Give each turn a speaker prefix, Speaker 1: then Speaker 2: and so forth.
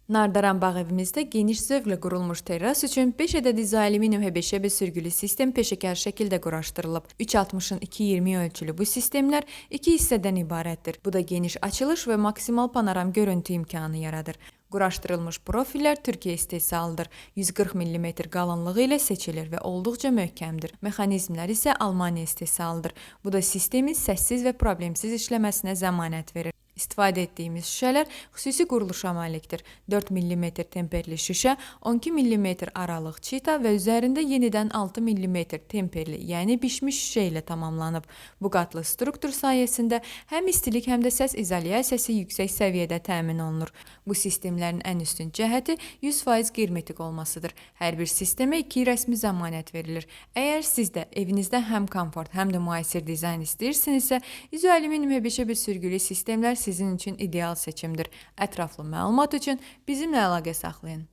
Speaker 1: Nardaran bağ evimizdə geniş zövqlə qurulmuş terras üçün 5 ədəd izolyaluminum HBŞB sürgülü sistem peşəkar şəkildə quraşdırılıb. 360-ın 220 ölçülü bu sistemlər iki hissədən ibarətdir. Bu da geniş açılış və maksimal panoram görüntü imkanı yaradır. Quraşdırılmış profillər Türkiyə istehsalıdır. 140 mm qalınlığı ilə seçilir və olduqca möhkəmdir. Mexanizmlər isə Almaniya istehsalıdır. Bu da sistemin səssiz və problemsiz işləməsinə zəmanət verir. İstifadə etdiyimiz şüşələr xüsusi quruluşa malikdir. 4 mm temperli şüşə, 12 mm aralıq çita və üzərində yenidən 6 mm temperli, yəni bişmiş şüşə ilə tamamlanıb. Bu qatlı struktur sayəsində həm istilik, həm də səs izolyasiyası yüksək səviyyədə təmin olunur. Bu sistemlərin ən üstün cəhəti 100% qermetik olmasıdır. Hər bir sistemə 2 rəsmi zəmanət verilir. Əgər siz də evinizdə həm komfort, həm də müasir dizayn istəyirsinizsə, izolyaluminum HBŞB sürgülü sistemlər sizin üçün ideal seçimdir. Ətraflı məlumat üçün bizimlə əlaqə saxlayın.